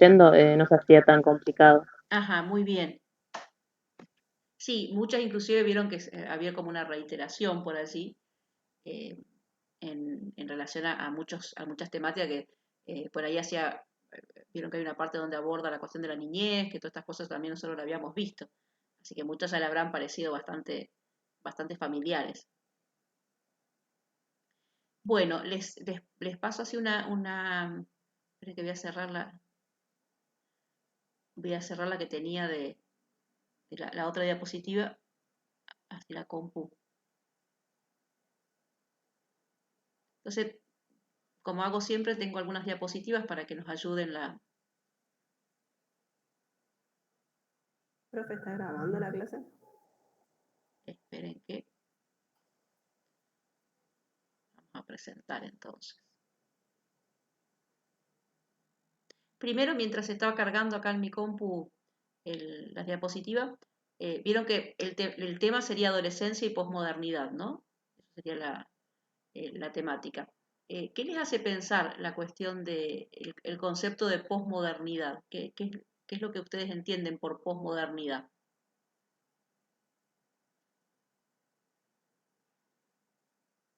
leyendo, no se hacía tan complicado. Ajá, muy bien. Sí, muchas inclusive vieron que había como una reiteración por allí, eh, en relación a muchas temáticas que por ahí vieron que hay una parte donde aborda la cuestión de la niñez, que todas estas cosas también nosotros lo habíamos visto. Así que muchas ya le habrán parecido bastante familiares. Bueno, les paso así espera que voy a cerrar la que tenía de la otra diapositiva, hacia la compu. Entonces, como hago siempre, tengo algunas diapositivas para que nos ayuden Profe, ¿está grabando la clase? esperen que vamos a presentar entonces. Primero, mientras estaba cargando acá en mi compu las diapositivas, vieron que el tema sería adolescencia y posmodernidad, ¿no? Esa sería la temática. ¿Qué les hace pensar la cuestión el concepto de posmodernidad? ¿Qué es lo que ustedes entienden por posmodernidad?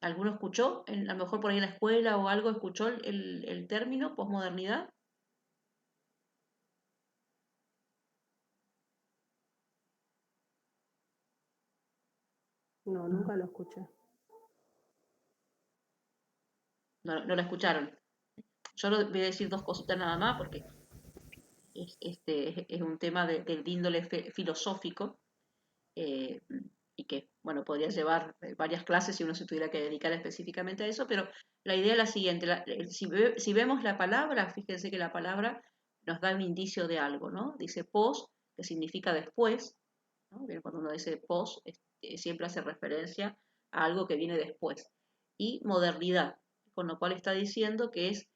¿Alguno escuchó? A lo mejor por ahí en la escuela o algo escuchó el término posmodernidad. No, nunca lo escuché. No, no lo escucharon. Yo voy a decir dos cositas nada más porque es un tema del índole filosófico, eh, y que, bueno, podría llevar varias clases si uno se tuviera que dedicar específicamente a eso, pero la idea es la siguiente, si vemos la palabra, fíjense que la palabra nos da un indicio de algo, ¿no? Dice post, que significa después, ¿no? Bien, cuando uno dice post, siempre hace referencia a algo que viene después. Y modernidad, con lo cual está diciendo que es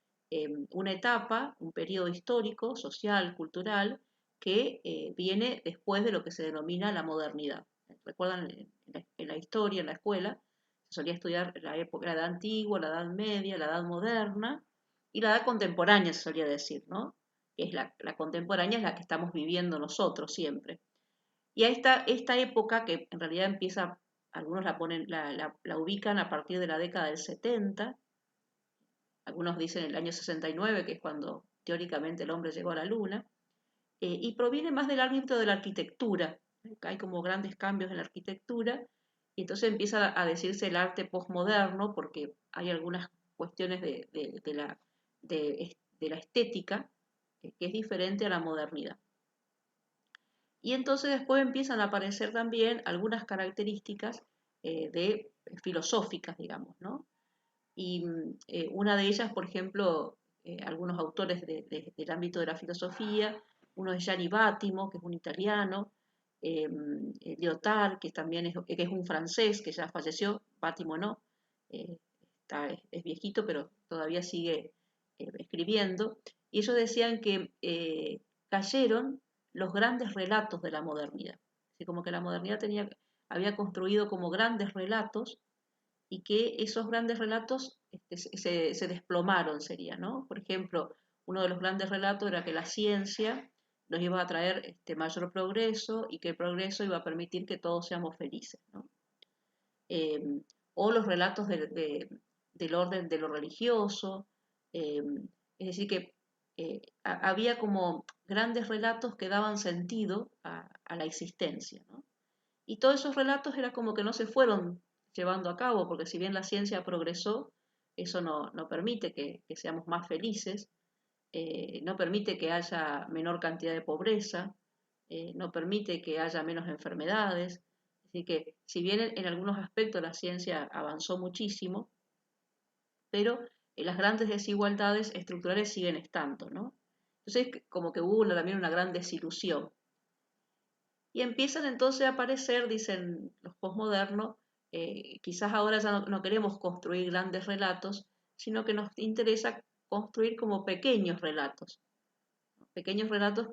una etapa, un periodo histórico, social, cultural, que viene después de lo que se denomina la modernidad. ¿Recuerdan en la historia, en la escuela? Se solía estudiar la edad antigua, la edad media, la edad moderna y la edad contemporánea, se solía decir, ¿no? Que es la contemporánea, es la que estamos viviendo nosotros siempre. Y a esta época, que en realidad empieza, algunos la ubican a partir de la década del 70, algunos dicen el año 69, que es cuando teóricamente el hombre llegó a la luna, y proviene más del ámbito de la arquitectura. Hay como grandes cambios en la arquitectura, y entonces empieza a decirse el arte postmoderno, porque hay algunas cuestiones de la estética que es diferente a la modernidad. Y entonces después empiezan a aparecer también algunas características filosóficas, digamos, ¿no? Y una de ellas, por ejemplo, algunos autores del ámbito de la filosofía, uno es Gianni Vattimo, que es un italiano, Lyotard, que también que es un francés, que ya falleció, Vattimo no, eh, es viejito, pero todavía sigue escribiendo, y ellos decían que cayeron los grandes relatos de la modernidad. Así como que la modernidad había construido como grandes relatos y que esos grandes relatos se desplomaron, sería, ¿no? Por ejemplo, uno de los grandes relatos era que la ciencia nos iba a traer mayor progreso y que el progreso iba a permitir que todos seamos felices, ¿no? Eh, o los relatos del orden de lo religioso, eh, es decir, que había como grandes relatos que daban sentido a la existencia, ¿no? Y todos esos relatos era como que no se fueron llevando a cabo, porque si bien la ciencia progresó, eso no permite que seamos más felices, no permite que haya menor cantidad de pobreza, no permite que haya menos enfermedades. Así que si bien en algunos aspectos la ciencia avanzó muchísimo, pero las grandes desigualdades estructurales siguen estando, ¿no? Entonces como que hubo también una gran desilusión. Y empiezan entonces a aparecer, dicen los posmodernos, quizás ahora ya no queremos construir grandes relatos, sino que nos interesa construir como pequeños relatos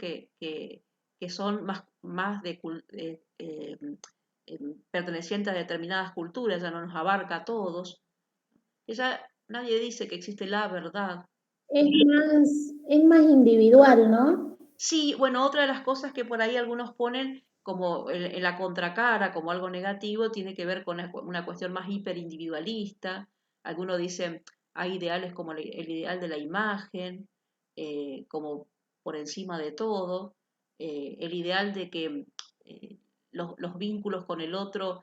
que son más pertenecientes a determinadas culturas, ya no nos abarca a todos. Ya nadie dice que existe la verdad, Es más individual, ¿no? Sí, bueno, otra de las cosas que por ahí algunos ponen como en la contracara, como algo negativo, tiene que ver con una cuestión más hiperindividualista. Algunos dicen, hay ideales como el ideal de la imagen, como por encima de todo, el ideal de que los vínculos con el otro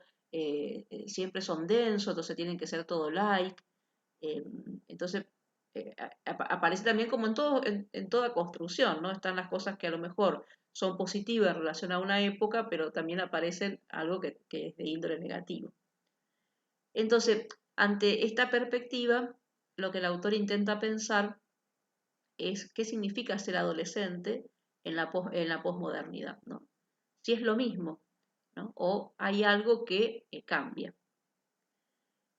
siempre son densos, entonces tienen que ser todo like. Eh, entonces, aparece también como en toda construcción, ¿no? Están las cosas que a lo mejor son positivas en relación a una época, pero también aparecen algo que es de índole negativo. Entonces, ante esta perspectiva, lo que el autor intenta pensar es qué significa ser adolescente en la posmodernidad, ¿no? Si es lo mismo, ¿no? O hay algo que cambia.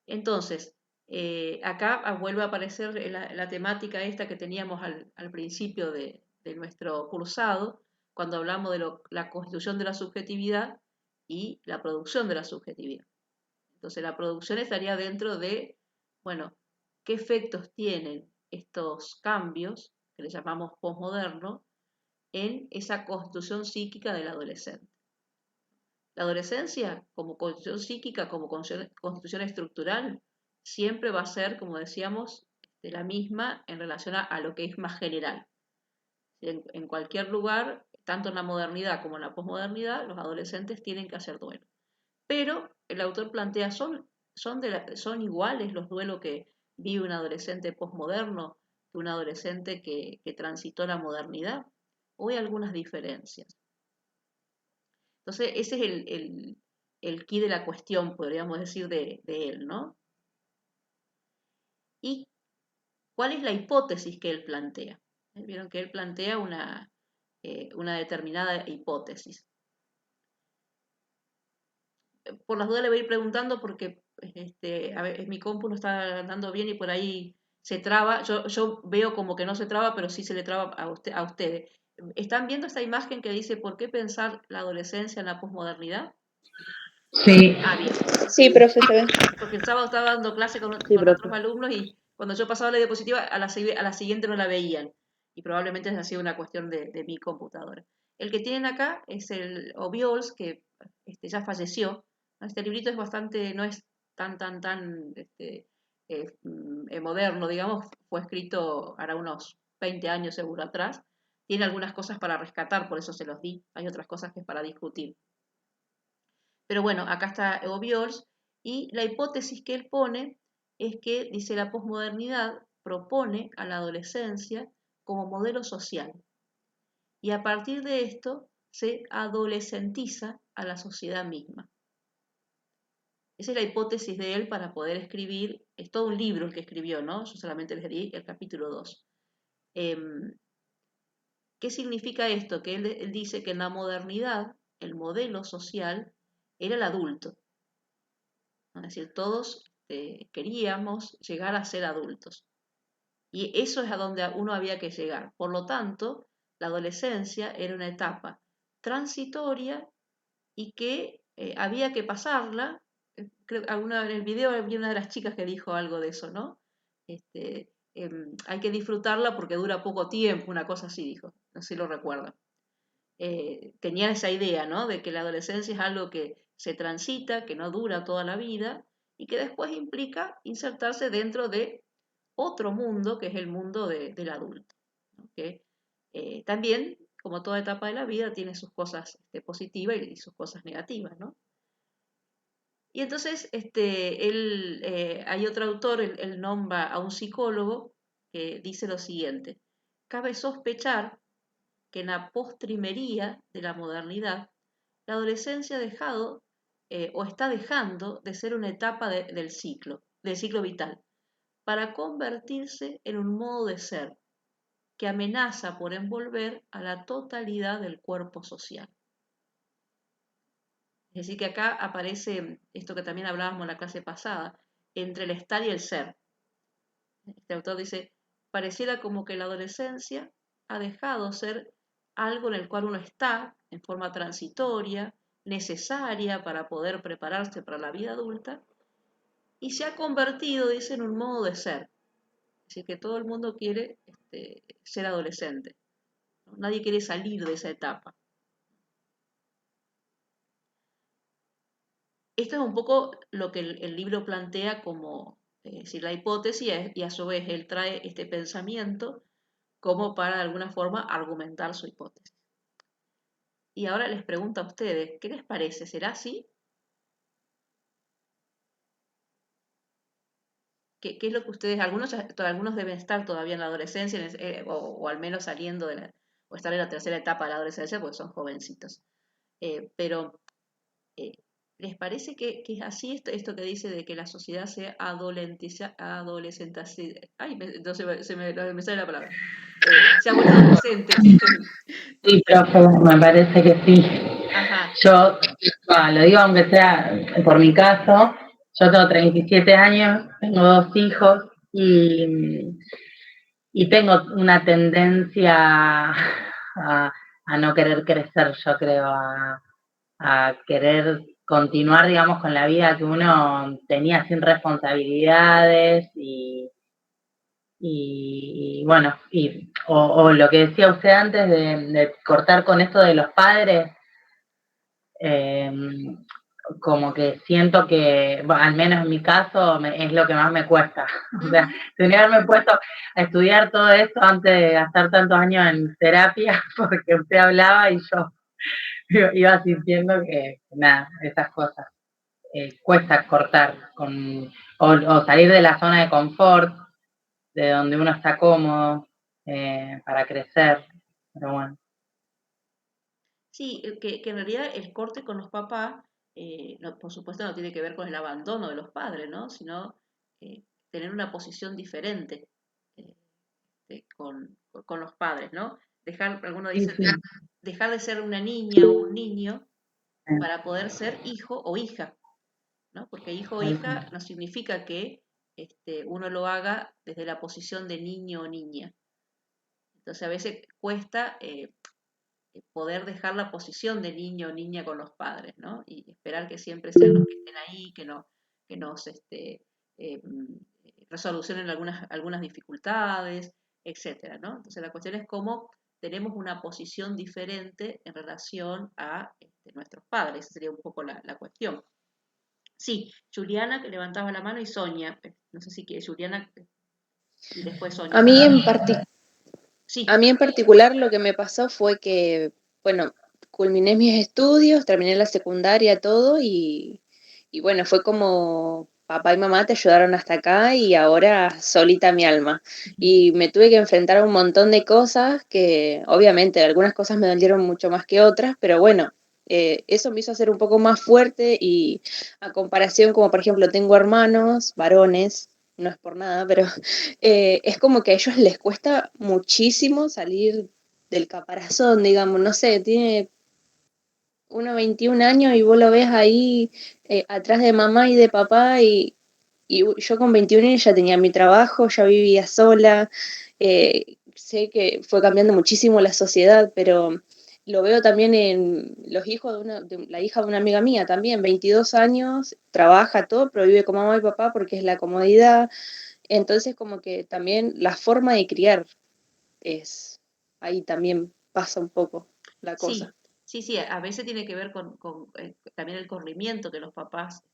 Entonces, acá vuelve a aparecer la temática esta que teníamos al principio de nuestro cursado, cuando hablamos de la constitución de la subjetividad y la producción de la subjetividad. Entonces, la producción estaría dentro de, bueno, qué efectos tienen estos cambios, que le llamamos posmoderno, en esa constitución psíquica del adolescente. La adolescencia, como constitución psíquica, como constitución estructural, siempre va a ser, como decíamos, la misma en relación a lo que es más general. En cualquier lugar, tanto en la modernidad como en la posmodernidad, los adolescentes tienen que hacer duelo. Pero el autor plantea, ¿son iguales los duelos que vive un adolescente posmoderno que un adolescente que transitó la modernidad? ¿O hay algunas diferencias? Entonces, ese es el quid de la cuestión, podríamos decir, de él, ¿no? ¿Y cuál es la hipótesis que él plantea? Vieron que él plantea una determinada hipótesis. Por las dudas le voy a ir preguntando porque a ver, mi compu no está andando bien y por ahí se traba. Yo veo como que no se traba, pero sí se le traba a ustedes. ¿Están viendo esta imagen que dice por qué pensar la adolescencia en la posmodernidad? Sí. Ah, bien. Sí, profe, se ve. Porque el sábado estaba dando clase con Sí, profe. otros alumnos y cuando yo pasaba la diapositiva, a la siguiente no la veían. Y probablemente ha sido una cuestión de mi computadora. El que tienen acá es el Obiols, que ya falleció. Este librito es bastante, no es tan moderno, digamos. Fue escrito hará unos 20 años seguro atrás. Tiene algunas cosas para rescatar, por eso se los di. Hay otras cosas que es para discutir. Pero bueno, acá está Obiols y la hipótesis que él pone es que, dice, la posmodernidad propone a la adolescencia como modelo social y a partir de esto se adolescentiza a la sociedad misma. Esa es la hipótesis de él para poder escribir, es todo un libro el que escribió, ¿no? Yo solamente les leí el capítulo 2. ¿Qué significa esto? Que él dice que en la modernidad el modelo social era el adulto. Es decir, todos queríamos llegar a ser adultos. Y eso es a donde uno había que llegar. Por lo tanto, la adolescencia era una etapa transitoria y que había que pasarla. Creo que en el video había una de las chicas que dijo algo de eso, ¿no? Hay que disfrutarla porque dura poco tiempo, una cosa así dijo, no sé si lo recuerdan. Tenían esa idea, ¿no? De que la adolescencia es algo que se transita, que no dura toda la vida y que después implica insertarse dentro de otro mundo, que es el mundo del adulto, ¿no? Que también, como toda etapa de la vida, tiene sus cosas positivas y sus cosas negativas, ¿no? Y entonces hay otro autor, él nombra a un psicólogo que dice lo siguiente: cabe sospechar que en la postrimería de la modernidad, la adolescencia ha dejado o está dejando de ser una etapa del ciclo vital, para convertirse en un modo de ser que amenaza por envolver a la totalidad del cuerpo social. Es decir, que acá aparece esto que también hablábamos en la clase pasada, entre el estar y el ser. Este autor dice, pareciera como que la adolescencia ha dejado de ser algo en el cual uno está en forma transitoria, necesaria para poder prepararse para la vida adulta, y se ha convertido, dice, en un modo de ser. Es decir, que todo el mundo quiere ser adolescente, ¿no? Nadie quiere salir de esa etapa. Esto es un poco lo que el libro plantea como decir, la hipótesis, y a su vez él trae este pensamiento como para de alguna forma argumentar su hipótesis. Y ahora les pregunto a ustedes, ¿qué les parece? ¿Será así? ¿Qué es lo que ustedes, algunos deben estar todavía en la adolescencia, o al menos saliendo o estar en la tercera etapa de la adolescencia, porque son jovencitos? Pero, ¿les parece que es así esto que dice de que la sociedad sea adolescenta? Ay, me sale la palabra. Se ha vuelto adolescente. Sí, profe, me parece que sí. Ajá. Yo lo digo aunque sea por mi caso, yo tengo 37 años, tengo 2 hijos y tengo una tendencia a no querer crecer, yo creo, a querer continuar, digamos, con la vida que uno tenía sin responsabilidades y bueno, o lo que decía usted antes de cortar con esto de los padres, como que siento que, bueno, al menos en mi caso, es lo que más me cuesta. O sea, tenía que haberme puesto a estudiar todo esto antes de gastar tantos años en terapia, porque usted hablaba y yo iba sintiendo que, nada, esas cosas. Cuesta cortar o salir de la zona de confort, de donde uno está cómodo, para crecer, pero bueno. Sí, que en realidad el corte con los papás, por supuesto, no tiene que ver con el abandono de los padres, ¿no? Sino tener una posición diferente con los padres, ¿no? Algunos dicen, Sí. dejar de ser una niña o un niño para poder ser hijo o hija, ¿no? Porque hijo o hija no significa que uno lo haga desde la posición de niño o niña. Entonces a veces cuesta poder dejar la posición de niño o niña con los padres, ¿no? Y esperar que siempre sean los que estén ahí, que nos resolucionen algunas dificultades, etcétera, ¿no? Entonces la cuestión es cómo tenemos una posición diferente en relación a nuestros padres. Esa sería un poco la cuestión. Sí, Juliana, que levantaba la mano, y Sonia. No sé si quiere Juliana y después Sonia. A mí Sí. en particular lo que me pasó fue que, bueno, culminé mis estudios, terminé la secundaria, todo, y bueno, fue como papá y mamá te ayudaron hasta acá y ahora solita mi alma. Y me tuve que enfrentar a un montón de cosas que, obviamente, algunas cosas me dolieron mucho más que otras, pero bueno, eso me hizo ser un poco más fuerte y a comparación, como por ejemplo, tengo hermanos, varones, no es por nada, pero es como que a ellos les cuesta muchísimo salir del caparazón, digamos, no sé, tiene uno 21 años y vos lo ves ahí atrás de mamá y de papá y yo con 21 años ya tenía mi trabajo, ya vivía sola, sé que fue cambiando muchísimo la sociedad, pero lo veo también en los hijos de la hija de una amiga mía también, 22 años, trabaja todo, pero vive con mamá y papá porque es la comodidad. Entonces, como que también la forma de criar ahí también pasa un poco la cosa. Sí, a veces tiene que ver con también el corrimiento que los papás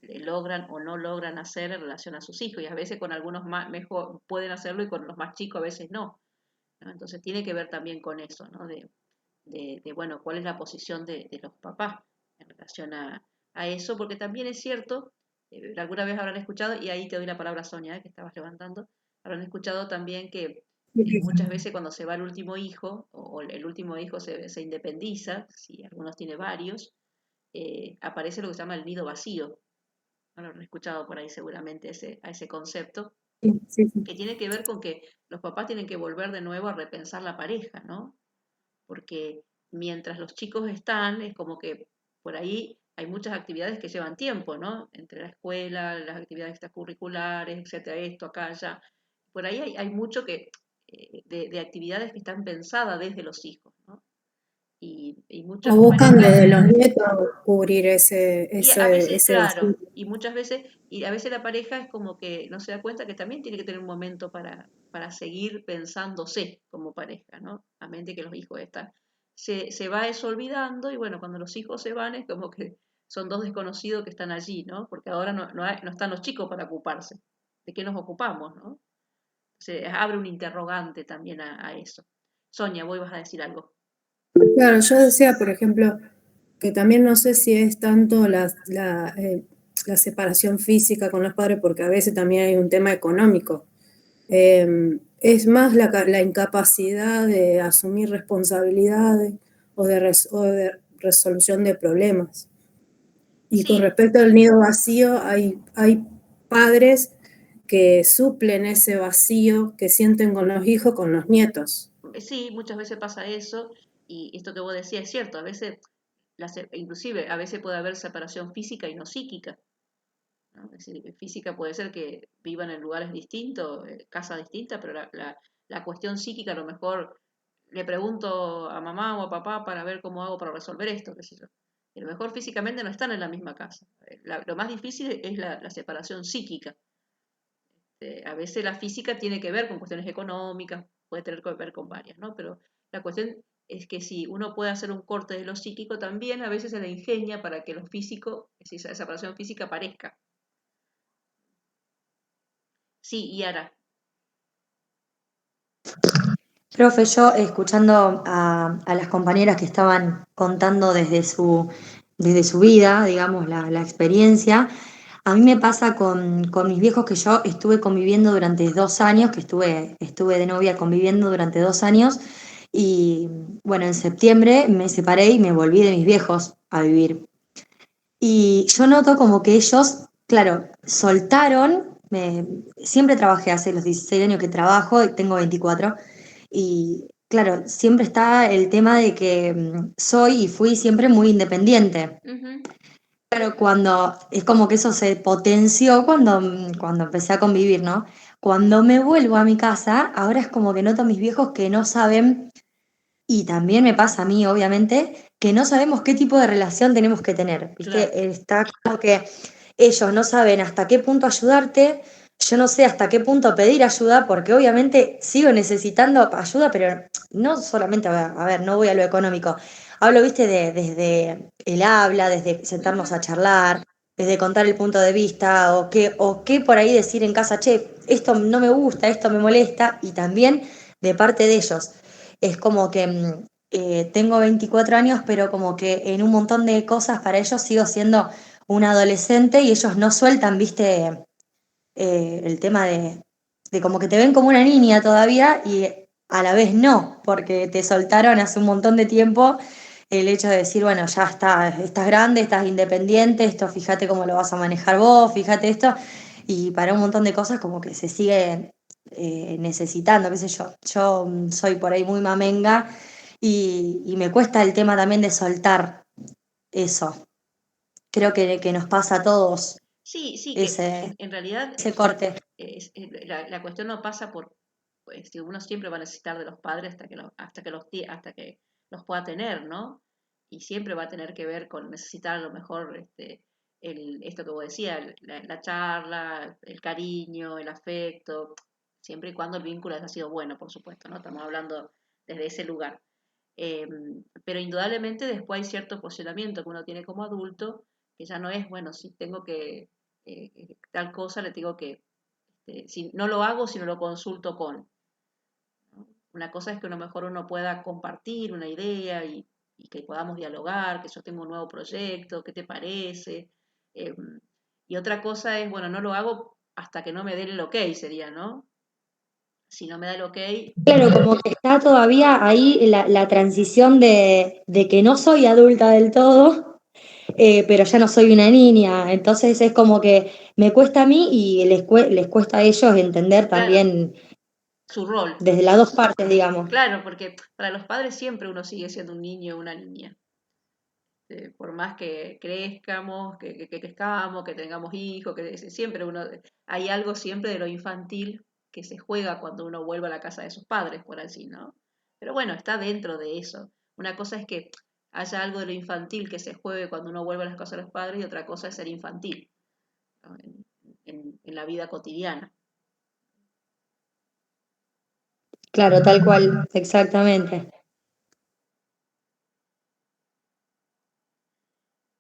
logran o no logran hacer en relación a sus hijos, y a veces con algunos más mejor pueden hacerlo y con los más chicos a veces no, ¿no? Entonces tiene que ver también con eso, ¿no? Bueno, cuál es la posición de los papás en relación a eso, porque también es cierto, alguna vez habrán escuchado, y ahí te doy la palabra, Sonia, que estabas levantando, habrán escuchado también que muchas veces cuando se va el último hijo, o el último hijo se independiza, si algunos tiene varios, aparece lo que se llama el nido vacío. ¿No? Lo han escuchado por ahí seguramente a ese concepto, Sí. que tiene que ver con que los papás tienen que volver de nuevo a repensar la pareja, ¿no? Porque mientras los chicos están, es como que por ahí hay muchas actividades que llevan tiempo, ¿no? Entre la escuela, las actividades extracurriculares, etcétera, esto, acá, allá. Por ahí hay mucho de actividades que están pensadas desde los hijos, ¿no? Y muchas O buscan parejas, desde los nietos cubrir y a veces, ese claro, vacío. Y a veces la pareja es como que no se da cuenta que también tiene que tener un momento para seguir pensándose como pareja, ¿no? A mente que los hijos están. Se va eso olvidando y bueno, cuando los hijos se van es como que son dos desconocidos que están allí, ¿no? Porque ahora no están los chicos para ocuparse. ¿De qué nos ocupamos, no? Se abre un interrogante también a eso. Sonia, vos ibas a decir algo. Claro, yo decía, por ejemplo, que también no sé si es tanto la separación física con los padres, porque a veces también hay un tema económico. Es más la incapacidad de asumir responsabilidades o de resolución de problemas. Y con Sí, respecto al nido vacío, hay padres que suplen ese vacío que sienten con los hijos, con los nietos. sí, muchas veces pasa eso y esto que vos decías es cierto, a veces, inclusive a veces puede haber separación física y no psíquica, ¿no? Es decir, física puede ser que vivan en lugares distintos, casas distintas, pero la cuestión psíquica a lo mejor le pregunto a mamá o a papá para ver cómo hago para resolver esto, qué sé yo. Y a lo mejor físicamente no están en la misma casa. Lo más difícil es la separación psíquica. A veces la física tiene que ver con cuestiones económicas, puede tener que ver con varias, ¿no? Pero la cuestión es que si uno puede hacer un corte de lo psíquico, también a veces se le ingenia para que lo físico, es decir, esa separación física aparezca. Sí, y ahora. Profe, yo escuchando a las compañeras que estaban contando desde su vida, digamos, la experiencia, a mí me pasa con mis viejos que yo estuve conviviendo durante 2 años, que estuve de novia conviviendo durante 2 años, y bueno, en septiembre me separé y me volví de mis viejos a vivir. Y yo noto como que ellos, claro, soltaron, siempre trabajé hace los 16 años que trabajo y tengo 24. Y claro, siempre está el tema de que soy y fui siempre muy independiente. Ujú. Pero cuando es como que eso se potenció cuando empecé a convivir, ¿no? Cuando me vuelvo a mi casa, ahora es como que noto a mis viejos que no saben, y también me pasa a mí, obviamente, que no sabemos qué tipo de relación tenemos que tener, Claro. ¿viste? Está como que ellos no saben hasta qué punto ayudarte, yo no sé hasta qué punto pedir ayuda, porque obviamente sigo necesitando ayuda, pero no solamente, a ver, no voy a lo económico. Hablo, viste, desde el habla, desde sentarnos Ujú. a charlar, desde contar el punto de vista, o qué por ahí decir en casa, che, esto no me gusta, esto me molesta, y también de parte de ellos. Es como que tengo 24 años, pero como que en un montón de cosas para ellos sigo siendo un adolescente y ellos no sueltan, viste, el tema de como que te ven como una niña todavía y a la vez no, porque te soltaron hace un montón de tiempo el hecho de decir, bueno, ya estás grande, estás independiente, esto fíjate cómo lo vas a manejar vos, fíjate esto, y para un montón de cosas como que se sigue necesitando, qué sé yo. Yo soy por ahí muy mamenga y me cuesta el tema también de soltar eso. Creo que nos pasa a todos Sí, sí, que ese, en realidad ese corte. la cuestión no pasa por, pues, que uno siempre va a necesitar de los padres hasta que los pueda tener, ¿no? Y siempre va a tener que ver con necesitar a lo mejor esto que vos decías, la charla, el cariño, el afecto, siempre y cuando el vínculo haya sido bueno, por supuesto, ¿no? Estamos hablando desde ese lugar. Eh, pero indudablemente después hay cierto posicionamiento que uno tiene como adulto, que ya no es, bueno, si tengo que tal cosa, le digo que si no lo hago, si no lo consulto con. ¿No? Una cosa es que a lo mejor uno pueda compartir una idea y que podamos dialogar, que yo tengo un nuevo proyecto, ¿qué te parece? Eh, y otra cosa es, bueno, no lo hago hasta que no me den el ok, sería, ¿no? Si no me da el ok, Claro, como que está todavía ahí la transición de que no soy adulta del todo, pero ya no soy una niña. Entonces es como que me cuesta a mí y les cuesta a ellos entender claro, también su rol. desde las dos partes, digamos. Claro, porque para los padres siempre uno sigue siendo un niño o una niña. Por más que crezcamos, que crezcamos, que tengamos hijos, que siempre uno, hay algo siempre de lo infantil que se juega cuando uno vuelve a la casa de sus padres, por así, ¿no? Pero bueno, está dentro de eso. Una cosa es que haya algo de lo infantil que se juegue cuando uno vuelve a las casas de los padres y otra cosa es ser infantil. ¿no? En la vida cotidiana. Claro, tal cual, exactamente.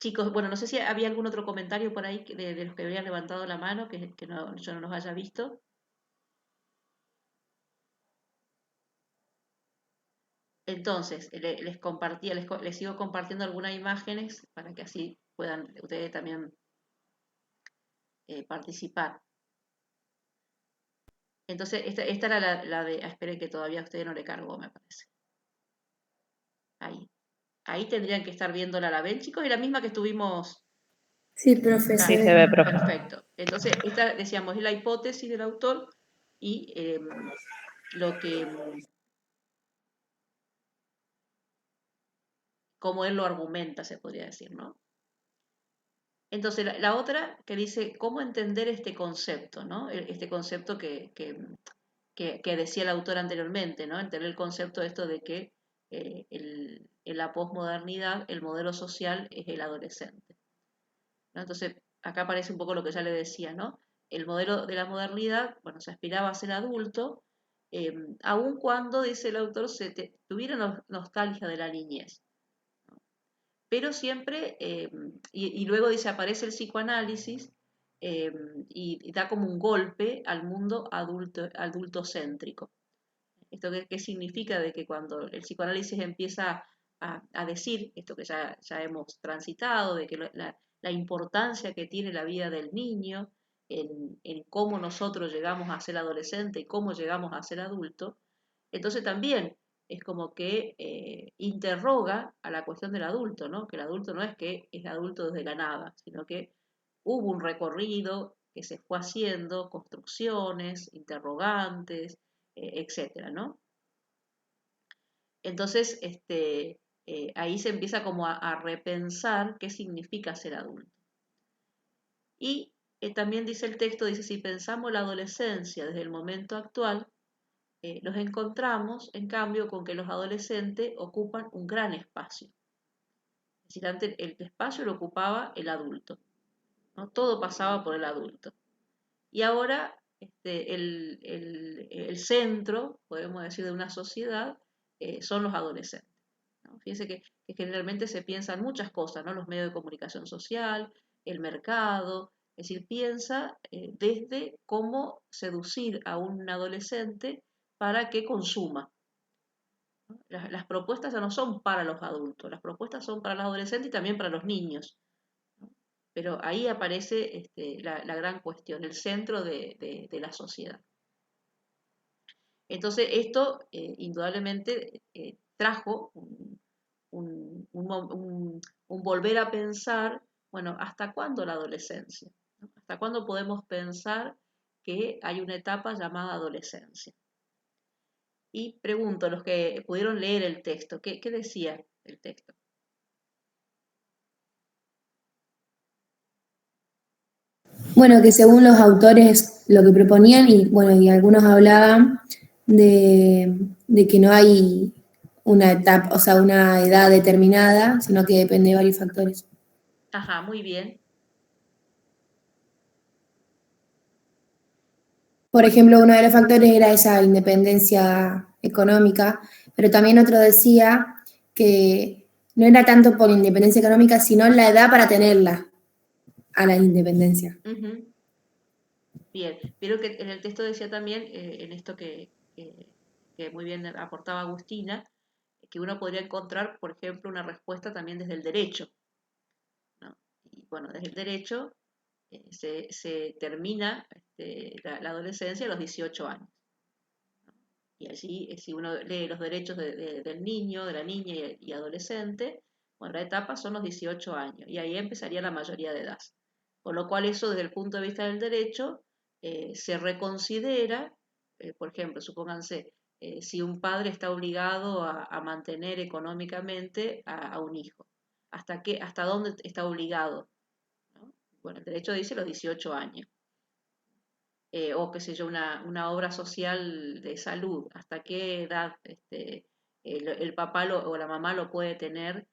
Chicos, bueno, no sé si había algún otro comentario por ahí de los que habían levantado la mano que no, yo no los haya visto. Entonces, les compartía, les sigo compartiendo algunas imágenes para que así puedan ustedes también participar. Entonces, esta era la de, esperen que todavía a ustedes no le cargó, me parece. Ahí. Ahí tendrían que estar viéndola, ¿la ven, chicos? Es la misma que estuvimos. Sí, profe, Sí, se ve, profe. Perfecto. Entonces, esta, decíamos, es la hipótesis del autor y lo que, como él lo argumenta, se podría decir, ¿no? Entonces, la otra que dice, ¿cómo entender este concepto, ¿no? Este concepto que decía el autor anteriormente, ¿no? Entender el concepto de esto de que en la posmodernidad el modelo social es el adolescente, ¿no? Entonces, acá aparece un poco lo que ya le decía, ¿no? El modelo de la modernidad, bueno, se aspiraba a ser adulto, aun cuando, dice el autor, tuviera nostalgia de la niñez. Pero siempre, y luego dice, aparece el psicoanálisis y da como un golpe al mundo adultocéntrico. ¿Esto qué significa? De que cuando el psicoanálisis empieza a decir esto que ya hemos transitado, de que la importancia que tiene la vida del niño en cómo nosotros llegamos a ser adolescente y cómo llegamos a ser adulto, entonces también es como que interroga a la cuestión del adulto, ¿no? Que el adulto no es que es adulto desde la nada, sino que hubo un recorrido que se fue haciendo, construcciones, interrogantes, etcétera, ¿no? Entonces, ahí se empieza como a repensar qué significa ser adulto. Y también dice el texto, dice, si pensamos la adolescencia desde el momento actual, nos encontramos, en cambio, con que los adolescentes ocupan un gran espacio. Es decir, antes el espacio lo ocupaba el adulto, ¿no? Todo pasaba por el adulto. Y ahora el centro, podemos decir, de una sociedad son los adolescentes, ¿no? Fíjense que generalmente se piensan muchas cosas, ¿no? Los medios de comunicación social, el mercado, es decir, piensa desde cómo seducir a un adolescente para que consuma. Las propuestas ya no son para los adultos, las propuestas son para los adolescentes y también para los niños, ¿no? Pero ahí aparece la gran cuestión, el centro de la sociedad. Entonces, esto indudablemente trajo un volver a pensar, bueno, ¿hasta cuándo la adolescencia? ¿No? ¿Hasta cuándo podemos pensar que hay una etapa llamada adolescencia? Y pregunto a los que pudieron leer el texto, ¿qué decía el texto? Bueno, que según los autores lo que proponían, y bueno, y algunos hablaban de que no hay una etapa, o sea, una edad determinada, sino que depende de varios factores. Ajá, muy bien. Por ejemplo, uno de los factores era esa independencia económica, pero también otro decía que no era tanto por independencia económica, sino la edad para tenerla a la independencia. Uh-huh. Bien, pero que en el texto decía también, en esto que muy bien aportaba Agustina, que uno podría encontrar, por ejemplo, una respuesta también desde el derecho, ¿no? Y bueno, desde el derecho se termina la adolescencia a los 18 años. Y allí, si uno lee los derechos del niño, de la niña y adolescente, bueno, la etapa son los 18 años, y ahí empezaría la mayoría de edad. Con lo cual eso, desde el punto de vista del derecho, se reconsidera, por ejemplo, supónganse, si un padre está obligado a mantener económicamente a un hijo. ¿Hasta dónde está obligado? ¿No? Bueno, el derecho dice los 18 años. O qué sé yo, una obra social de salud, hasta qué edad el papá o la mamá lo puede tener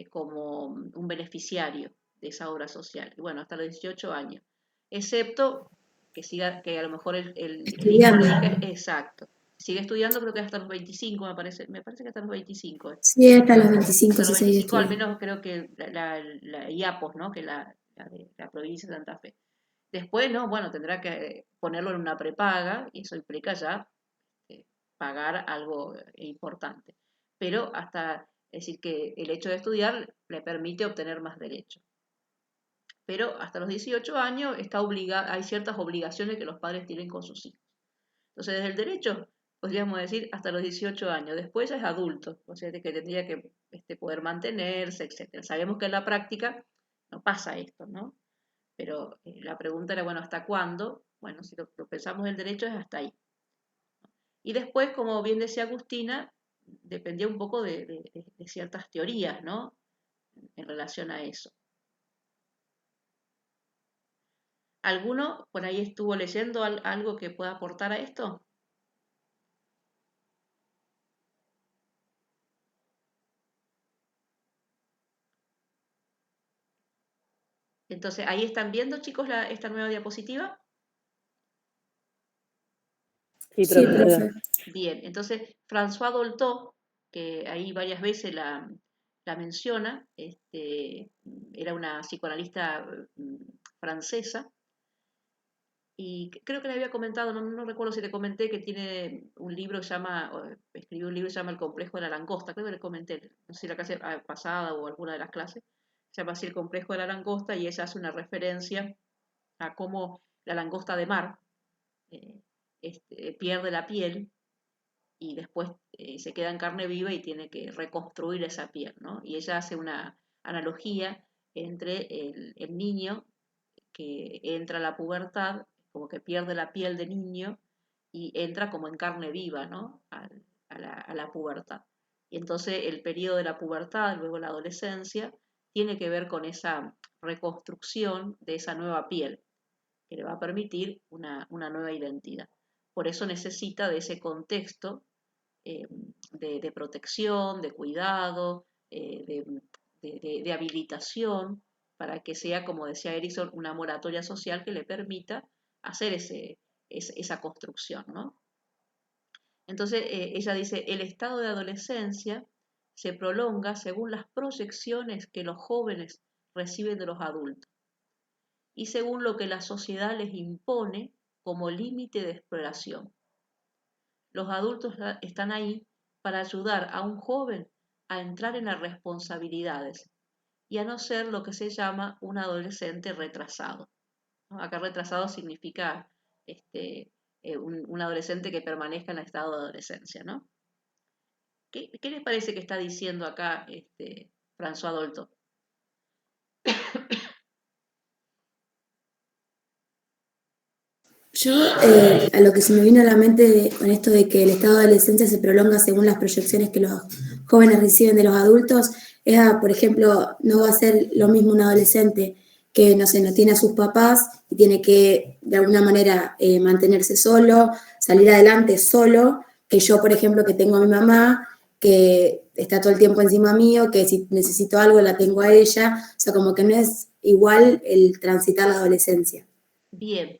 como un beneficiario de esa obra social. Y bueno, hasta los 18 años. excepto que siga, que a lo mejor el hijo o Estudiando. la hija, exacto, sigue estudiando, creo que hasta los 25, me parece que hasta los 25, Sí, hasta los 25 hasta se los sigue 25, al estudiando. menos creo que la IAPOS, ¿no? Que es la de la provincia de Santa Fe. Después, ¿no? Bueno, tendrá que ponerlo en una prepaga y eso implica ya pagar algo importante. Pero es decir, que el hecho de estudiar le permite obtener más derechos. Pero hasta los 18 años hay ciertas obligaciones que los padres tienen con sus hijos. Entonces, desde el derecho, podríamos decir hasta los 18 años. Después ya es adulto, o sea, que tendría que poder mantenerse, etc. Sabemos que en la práctica no pasa esto, ¿no? Pero la pregunta era, bueno, ¿hasta cuándo? Bueno, si lo pensamos el derecho es hasta ahí. Y después, como bien decía Agustina, dependía un poco de ciertas teorías, ¿no? En relación a eso. ¿Alguno por ahí estuvo leyendo algo que pueda aportar a esto? Entonces, ¿ahí están viendo, chicos, esta nueva diapositiva? Sí, Sí, profesora. profe. Bien, entonces François Dolto, que ahí varias veces la menciona, era una psicoanalista francesa, y creo que le había comentado, no recuerdo si le comenté, que tiene un libro que escribió un libro que se llama El complejo de la langosta, creo que le comenté, no sé si la clase pasada o alguna de las clases, se llama así El complejo de la langosta, y ella hace una referencia a cómo la langosta de mar eh, pierde la piel y después se queda en carne viva y tiene que reconstruir esa piel, ¿no? Y ella hace una analogía entre el niño que entra a la pubertad, como que pierde la piel de niño y entra como en carne viva, ¿no? A la pubertad. Y entonces el periodo de la pubertad, luego la adolescencia, tiene que ver con esa reconstrucción de esa nueva piel, que le va a permitir una nueva identidad. Por eso necesita de ese contexto de protección, de cuidado, de habilitación, para que sea, como decía Erickson, una moratoria social que le permita hacer esa construcción, ¿no? Entonces, ella dice, el estado de adolescencia se prolonga según las proyecciones que los jóvenes reciben de los adultos y según lo que la sociedad les impone como límite de exploración. Los adultos están ahí para ayudar a un joven a entrar en las responsabilidades y a no ser lo que se llama un adolescente retrasado, ¿no? Acá retrasado significa un adolescente que permanezca en estado de adolescencia, ¿no? ¿Qué les parece que está diciendo acá François Dolto? Yo, a lo que se me vino a la mente con esto de que el estado de adolescencia se prolonga según las proyecciones que los jóvenes reciben de los adultos, por ejemplo, no va a ser lo mismo un adolescente que, no sé, no tiene a sus papás y tiene que, de alguna manera, mantenerse solo, salir adelante solo, que yo, por ejemplo, que tengo a mi mamá, que está todo el tiempo encima mío, que si necesito algo la tengo a ella, o sea, como que no es igual el transitar la adolescencia. Bien,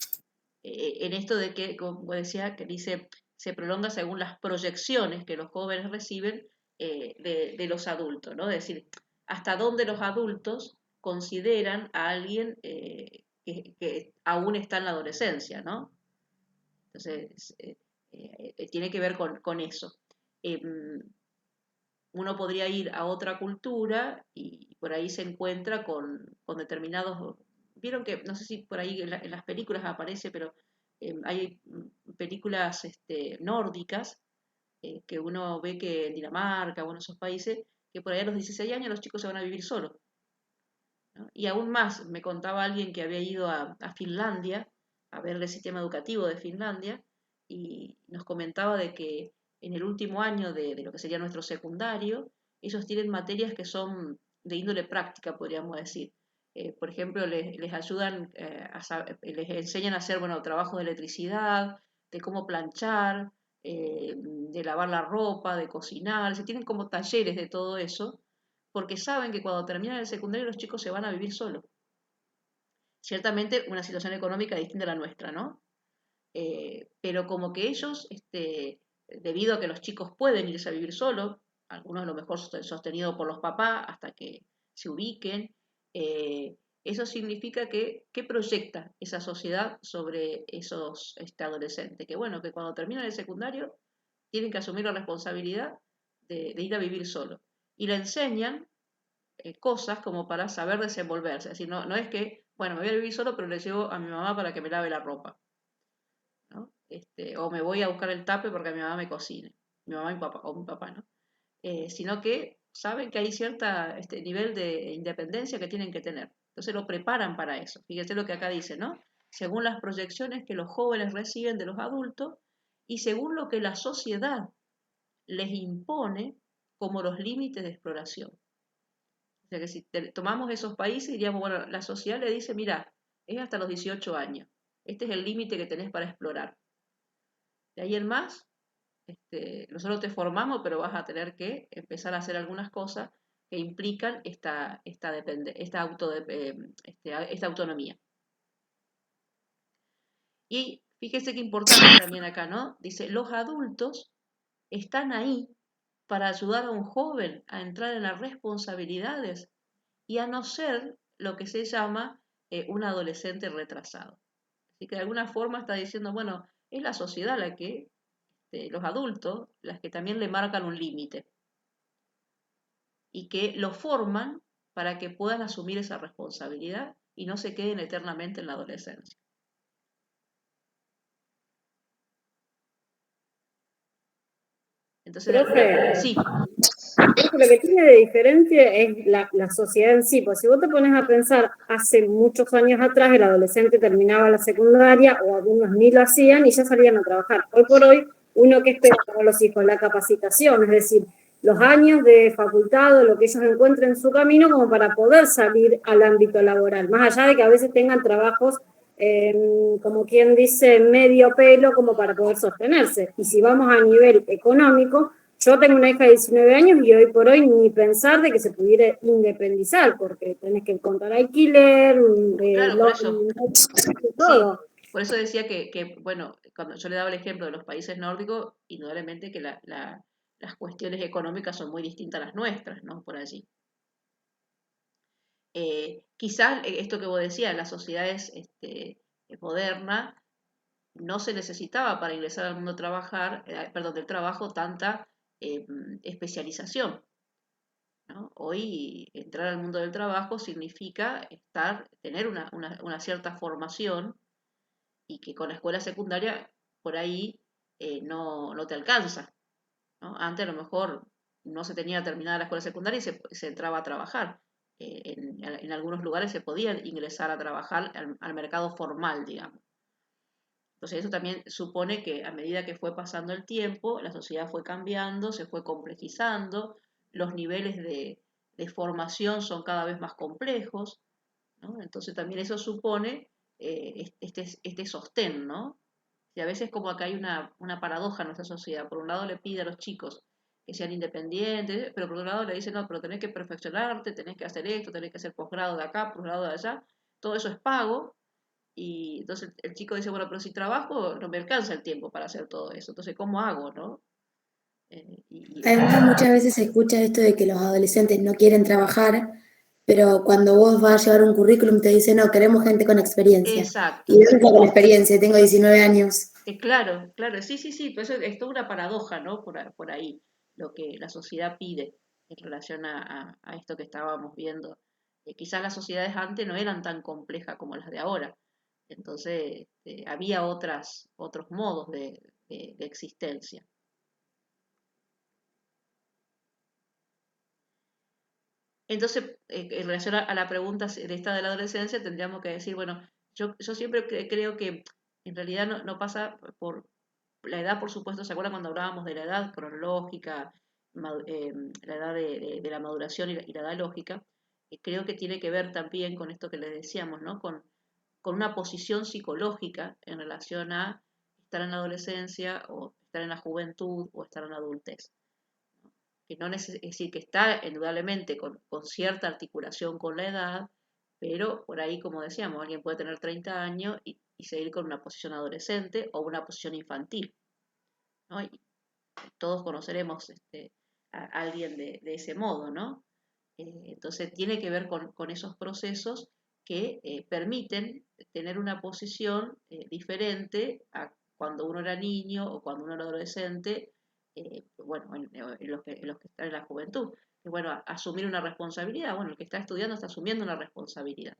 en esto de que, como decía, que dice, se prolonga según las proyecciones que los jóvenes reciben de los adultos, ¿no? Es decir, hasta dónde los adultos consideran a alguien que aún está en la adolescencia, ¿no? Entonces, tiene que ver con eso. Uno podría ir a otra cultura y por ahí se encuentra con determinados. Vieron que, no sé si por ahí en las películas aparece, pero hay películas nórdicas que uno ve que en Dinamarca o en esos países, que por ahí a los 16 años los chicos se van a vivir solos, ¿no? Y aún más, me contaba alguien que había ido a Finlandia a ver el sistema educativo de Finlandia y nos comentaba de que en el último año de lo que sería nuestro secundario, ellos tienen materias que son de índole práctica, podríamos decir. Por ejemplo, les ayudan, les enseñan a hacer, bueno, trabajos de electricidad, de cómo planchar, de lavar la ropa, de cocinar, se tienen como talleres de todo eso, porque saben que cuando terminan el secundario los chicos se van a vivir solos. ciertamente una situación económica distinta a la nuestra, ¿no? Pero como que ellos, debido a que los chicos pueden irse a vivir solos, algunos a lo mejor sostenidos por los papás hasta que se ubiquen, eso significa ¿qué proyecta esa sociedad sobre esos adolescentes? Que bueno, que cuando terminan el secundario tienen que asumir la responsabilidad de ir a vivir solo. Y le enseñan cosas como para saber desenvolverse. Es decir, no es que, bueno, me voy a vivir solo, pero le llevo a mi mamá para que me lave la ropa, ¿no? O me voy a buscar el tape porque mi mamá me cocine, mi mamá y mi papá, o mi papá, ¿no? Sino que saben que hay cierto nivel de independencia que tienen que tener. Entonces lo preparan para eso. Fíjate lo que acá dice, ¿no? Según las proyecciones que los jóvenes reciben de los adultos y según lo que la sociedad les impone como los límites de exploración. O sea que si tomamos esos países, diríamos, bueno, la sociedad le dice, mira, es hasta los 18 años. Este es el límite que tenés para explorar. De ahí en más, nosotros te formamos, pero vas a tener que empezar a hacer algunas cosas que implican esta autonomía. Y fíjese qué importante también acá, ¿no? Dice, los adultos están ahí para ayudar a un joven a entrar en las responsabilidades y a no ser lo que se llama un adolescente retrasado. Así que de alguna forma está diciendo, bueno, es la sociedad la que, los adultos, las que también le marcan un límite y que lo forman para que puedan asumir esa responsabilidad y no se queden eternamente en la adolescencia. Entonces, Profe, sí, lo que tiene de diferente es la sociedad en sí. Pues si vos te pones a pensar, hace muchos años atrás el adolescente terminaba la secundaria o algunos ni lo hacían y ya salían a trabajar. Hoy por hoy, uno que espera para los hijos, la capacitación, es decir, los años de facultad o lo que ellos encuentren en su camino como para poder salir al ámbito laboral, más allá de que a veces tengan trabajos, como quien dice, medio pelo como para poder sostenerse. Y si vamos a nivel económico, yo tengo una hija de 19 años y hoy por hoy ni pensar de que se pudiera independizar, porque tenés que contar alquiler, claro, por eso. todo. Sí, por eso decía que, bueno, cuando yo le daba el ejemplo de los países nórdicos, indudablemente que las cuestiones económicas son muy distintas a las nuestras, ¿no? Por allí. Quizás esto que vos decías, las sociedades modernas, no se necesitaba para ingresar al mundo del trabajo tanta especialización, ¿no? Hoy entrar al mundo del trabajo significa tener una cierta formación y que con la escuela secundaria por ahí no te alcanza, ¿no? Antes a lo mejor no se tenía terminada la escuela secundaria y se entraba a trabajar. En algunos lugares se podía ingresar a trabajar al mercado formal, digamos. Entonces eso también supone que a medida que fue pasando el tiempo, la sociedad fue cambiando, se fue complejizando, los niveles de formación son cada vez más complejos, ¿no? Entonces también eso supone este sostén, ¿no? Y a veces como acá hay una paradoja en nuestra sociedad. Por un lado le pide a los chicos que sean independientes, pero por otro lado le dice, no, pero tenés que perfeccionarte, tenés que hacer esto, tenés que hacer posgrado de acá, posgrado de allá, todo eso es pago, y entonces el chico dice, bueno, pero si trabajo no me alcanza el tiempo para hacer todo eso, entonces ¿cómo hago, no? Además, muchas veces se escucha esto de que los adolescentes no quieren trabajar, pero cuando vos vas a llevar un currículum te dicen, no, queremos gente con experiencia. Exacto. Y yo no tengo experiencia, tengo 19 años. Claro, sí, pues es toda una paradoja, ¿no? Por ahí, lo que la sociedad pide en relación a esto que estábamos viendo. Quizás las sociedades antes no eran tan complejas como las de ahora, entonces había otros modos de existencia. Entonces, en relación a la pregunta de esta de la adolescencia, tendríamos que decir, bueno, yo siempre creo que en realidad no pasa por la edad, por supuesto. ¿Se acuerdan cuando hablábamos de la edad cronológica, la edad de la maduración y la edad lógica? Creo que tiene que ver también con esto que les decíamos, ¿no? Con una posición psicológica en relación a estar en la adolescencia o estar en la juventud o estar en la adultez. Que no es decir, que está indudablemente con cierta articulación con la edad, pero por ahí, como decíamos, alguien puede tener 30 años y seguir con una posición adolescente o una posición infantil, ¿no? Y todos conoceremos a alguien de ese modo, ¿no? Entonces tiene que ver con esos procesos que permiten tener una posición diferente a cuando uno era niño o cuando uno era adolescente, bueno, en los que están en la juventud. Que, bueno, asumir una responsabilidad, bueno, el que está estudiando está asumiendo una responsabilidad,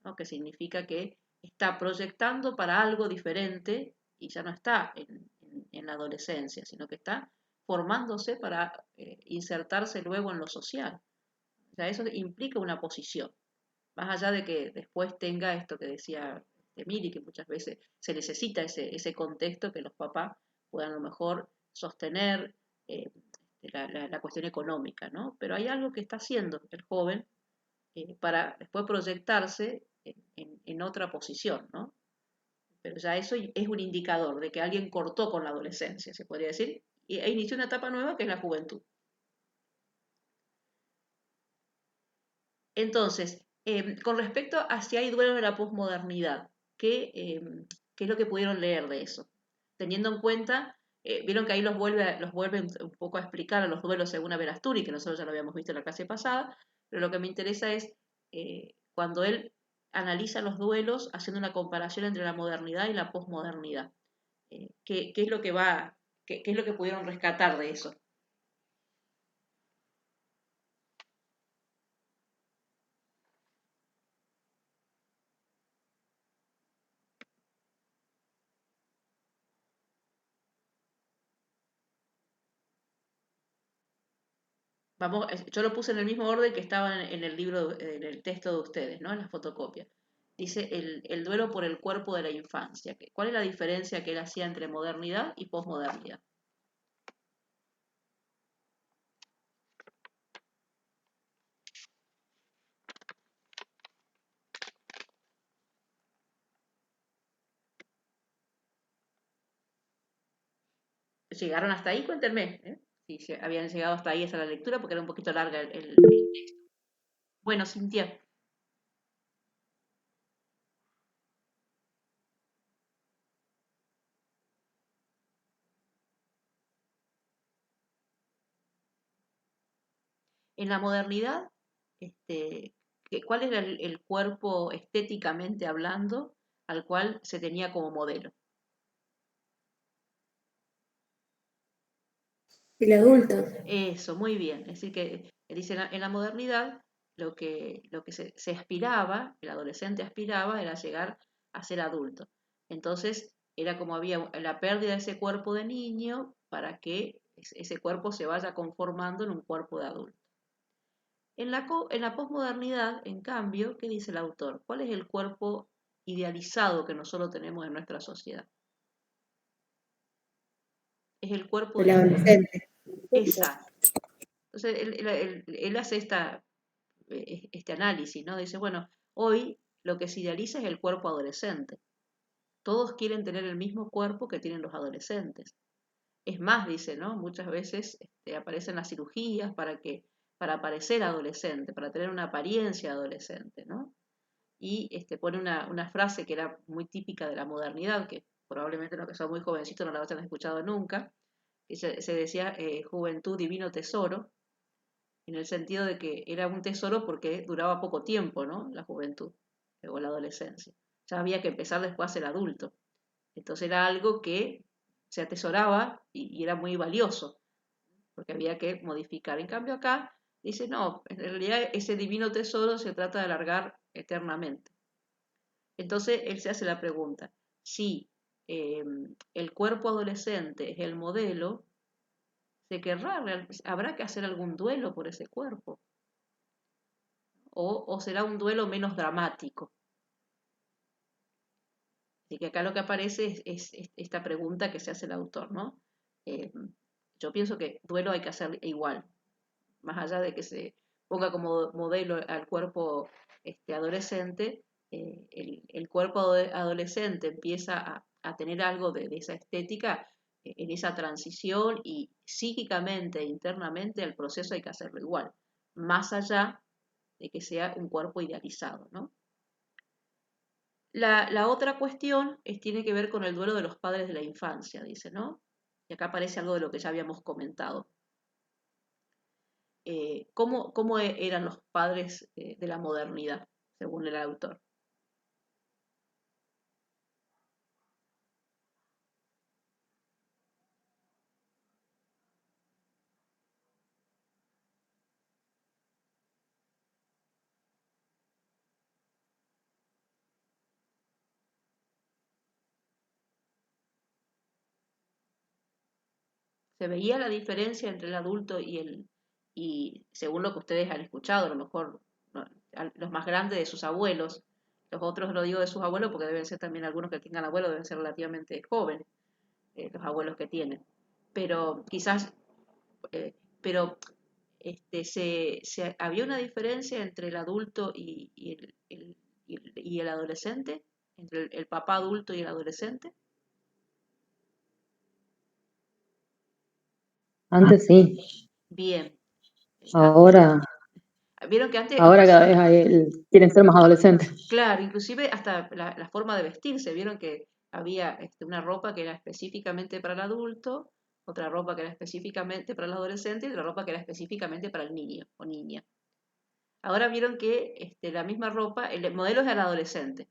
¿no? Que significa que está proyectando para algo diferente y ya no está en la adolescencia, sino que está formándose para insertarse luego en lo social. O sea, eso implica una posición, más allá de que después tenga esto que decía Mili, que muchas veces se necesita ese contexto que los papás puedan a lo mejor sostener la cuestión económica, ¿no? Pero hay algo que está haciendo el joven para después proyectarse en otra posición, ¿no? Pero ya eso es un indicador de que alguien cortó con la adolescencia, se podría decir, e inició una etapa nueva que es la juventud. Entonces, con respecto a si hay duelo de la posmodernidad, ¿qué es lo que pudieron leer de eso? Teniendo en cuenta, vieron que ahí los vuelve un poco a explicar a los duelos según Averasturi, que nosotros ya lo habíamos visto en la clase pasada, pero lo que me interesa es cuando él analiza los duelos haciendo una comparación entre la modernidad y la posmodernidad. ¿Qué es lo que qué es lo que pudieron rescatar de eso? Vamos, yo lo puse en el mismo orden que estaba en el libro, en el texto de ustedes, ¿no? En la fotocopia. Dice el duelo por el cuerpo de la infancia. ¿Cuál es la diferencia que él hacía entre modernidad y posmodernidad? ¿Llegaron hasta ahí? Cuéntenme, ¿eh? Si habían llegado hasta ahí esa la lectura, porque era un poquito larga el texto. Bueno, Cintia. En la modernidad, ¿cuál era el cuerpo estéticamente hablando al cual se tenía como modelo? El adulto. Eso, muy bien. Es decir, que dice en la modernidad lo que se aspiraba, el adolescente aspiraba, era llegar a ser adulto. Entonces, era como había la pérdida de ese cuerpo de niño para que ese cuerpo se vaya conformando en un cuerpo de adulto. En la posmodernidad, en cambio, ¿qué dice el autor? ¿Cuál es el cuerpo idealizado que nosotros tenemos en nuestra sociedad? Es el cuerpo El del... adolescente. Exacto. Entonces, él hace este análisis, ¿no? Dice, bueno, hoy lo que se idealiza es el cuerpo adolescente. Todos quieren tener el mismo cuerpo que tienen los adolescentes. Es más, dice, ¿no? Muchas veces aparecen las cirugías para parecer adolescente, para tener una apariencia adolescente, ¿no? Y pone una frase que era muy típica de la modernidad, que probablemente los que son muy jovencitos no la hayan escuchado nunca, que se decía juventud divino tesoro, en el sentido de que era un tesoro porque duraba poco tiempo, ¿no? La juventud o la adolescencia. Ya había que empezar después a ser adulto. Entonces era algo que se atesoraba y era muy valioso, porque había que modificar. En cambio acá dice, no, en realidad ese divino tesoro se trata de alargar eternamente. Entonces él se hace la pregunta, si el cuerpo adolescente es el modelo, habrá que hacer algún duelo por ese cuerpo, o será un duelo menos dramático. Así que acá lo que aparece es esta pregunta que se hace el autor, ¿no? Yo pienso que duelo hay que hacer igual, más allá de que se ponga como modelo al cuerpo adolescente, el cuerpo adolescente empieza a tener algo de esa estética en esa transición y psíquicamente e internamente el proceso hay que hacerlo igual, más allá de que sea un cuerpo idealizado, ¿no? La otra cuestión tiene que ver con el duelo de los padres de la infancia, dice, ¿no? Y acá aparece algo de lo que ya habíamos comentado. ¿Cómo eran los padres de la modernidad, según el autor? ¿Se veía la diferencia entre el adulto y según lo que ustedes han escuchado, a lo mejor no, los más grandes de sus abuelos, los otros lo digo de sus abuelos porque deben ser también algunos que tengan abuelos, deben ser relativamente jóvenes, los abuelos que tienen, pero quizás, eh, pero había una diferencia entre el adulto y el adolescente, entre el papá adulto y el adolescente. Antes sí, Bien. ahora, Vieron que antes, ahora cada vez quieren ser más adolescentes. claro, inclusive hasta la forma de vestirse, vieron que había una ropa que era específicamente para el adulto, otra ropa que era específicamente para el adolescente y otra ropa que era específicamente para el niño o niña. Ahora vieron que la misma ropa, el modelo es al adolescente.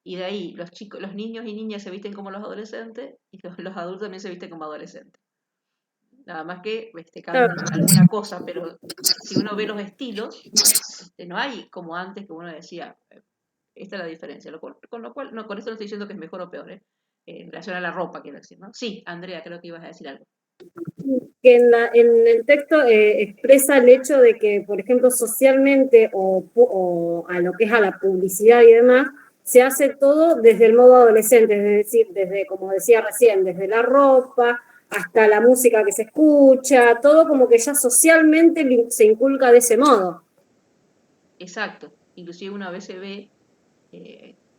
Y de ahí los chicos, los niños y niñas se visten como los adolescentes y los adultos también se visten como adolescentes. Nada más que cambian alguna cosa, pero si uno ve los estilos, no hay como antes que uno decía, esta es la diferencia. Con lo cual, no, con esto no estoy diciendo que es mejor o peor, en relación a la ropa, quiero decir, ¿no? Sí, Andrea, creo que ibas a decir algo. Que en el texto expresa el hecho de que, por ejemplo, socialmente o a lo que es a la publicidad y demás, se hace todo desde el modo adolescente, es decir, desde, como decía recién, desde la ropa hasta la música que se escucha, todo como que ya socialmente se inculca de ese modo. Exacto. Inclusive una vez se ve,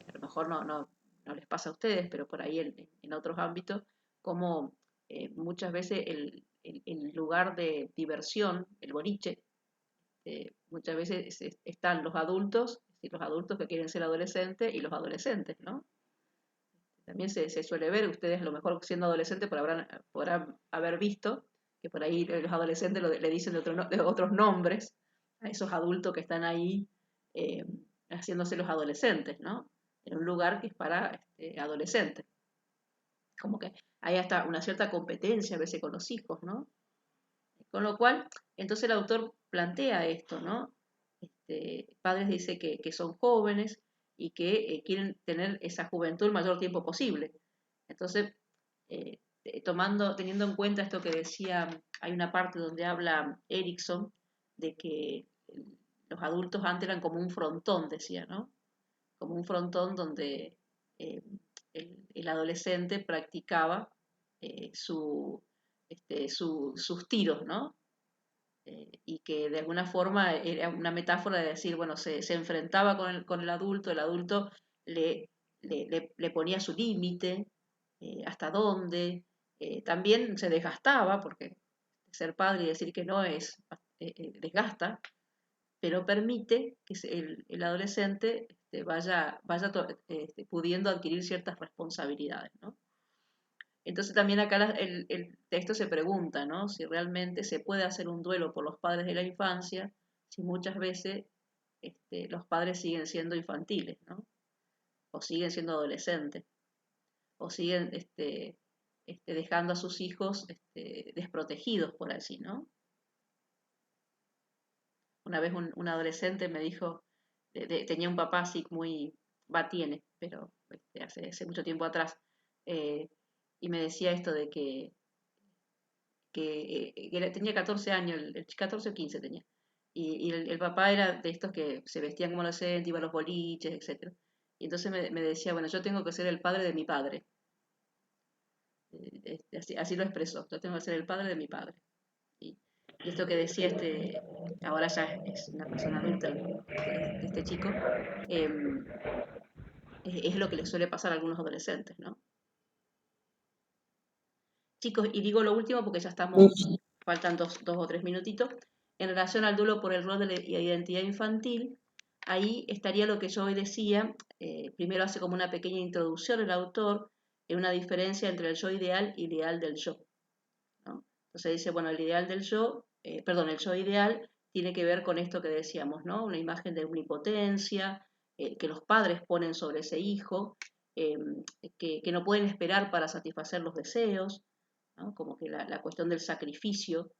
a lo mejor no les pasa a ustedes, pero por ahí en otros ámbitos, como muchas veces el lugar de diversión, el boliche, muchas veces están los adultos que quieren ser adolescentes y los adolescentes, ¿no? También se suele ver, ustedes a lo mejor siendo adolescentes podrán haber visto que por ahí los adolescentes le dicen de otros nombres a esos adultos que están ahí eh, haciéndose los adolescentes, ¿no? En un lugar que es para adolescentes. Como que hay hasta una cierta competencia a veces con los hijos, ¿no? Con lo cual, entonces el autor plantea esto, ¿no? Padres dice que son jóvenes y que quieren tener esa juventud el mayor tiempo posible. Entonces, teniendo en cuenta esto que decía, hay una parte donde habla Erickson de que los adultos antes eran como un frontón, decía, ¿no? Como un frontón donde el adolescente practicaba sus tiros, ¿no? Y que de alguna forma era una metáfora de decir, bueno, se enfrentaba con el adulto le ponía su límite, hasta dónde, también se desgastaba, porque ser padre y decir que no desgasta, pero permite que el adolescente vaya pudiendo adquirir ciertas responsabilidades, ¿no? Entonces también acá el texto se pregunta, ¿no? Si realmente se puede hacer un duelo por los padres de la infancia, si muchas veces los padres siguen siendo infantiles, ¿no? O siguen siendo adolescentes, o siguen dejando a sus hijos desprotegidos, por así, ¿no? Una vez un adolescente me dijo, tenía un papá así tiene, pero hace mucho tiempo atrás, y me decía esto de que tenía 14 años, 14 o 15 tenía. Y el papá era de estos que se vestían como adolescentes, iba a los boliches, etc. Y entonces me decía, bueno, yo tengo que ser el padre de mi padre. Así lo expresó, yo tengo que ser el padre de mi padre. Y esto que decía ahora ya es una persona adulta, este chico, es lo que le suele pasar a algunos adolescentes, ¿no? Chicos, y digo lo último porque ya estamos, faltan dos o tres minutitos. en relación al duelo por el rol de la identidad infantil, ahí estaría lo que yo hoy decía, primero hace como una pequeña introducción el autor en una diferencia entre el yo ideal y el ideal del yo, ¿no? Entonces dice, bueno, el ideal del yo, el yo ideal tiene que ver con esto que decíamos, ¿no? Una imagen de omnipotencia, que los padres ponen sobre ese hijo, que no pueden esperar para satisfacer los deseos, ¿no? Como que la cuestión del sacrificio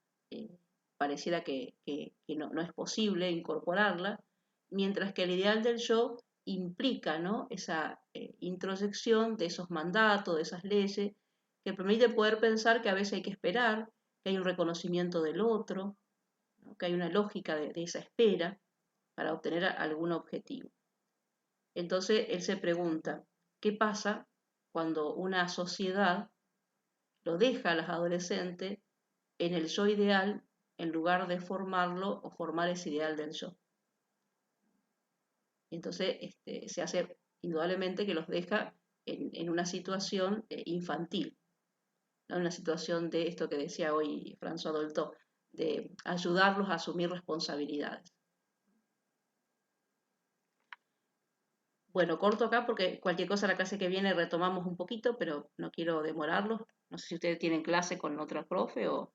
pareciera que no es posible incorporarla, mientras que el ideal del yo implica, ¿no? Esa introyección de esos mandatos, de esas leyes, que permite poder pensar que a veces hay que esperar, que hay un reconocimiento del otro, ¿no? Que hay una lógica de esa espera para obtener algún objetivo. Entonces él se pregunta, ¿qué pasa cuando una sociedad lo deja a los adolescentes en el yo ideal en lugar de formarlo o formar ese ideal del yo? Entonces se hace indudablemente que los deja en una situación infantil, ¿no? En una situación de esto que decía hoy François Dolto, de ayudarlos a asumir responsabilidades. Bueno, corto acá porque cualquier cosa la clase que viene retomamos un poquito, pero no quiero demorarlos. No sé si ustedes tienen clase con otra profe o...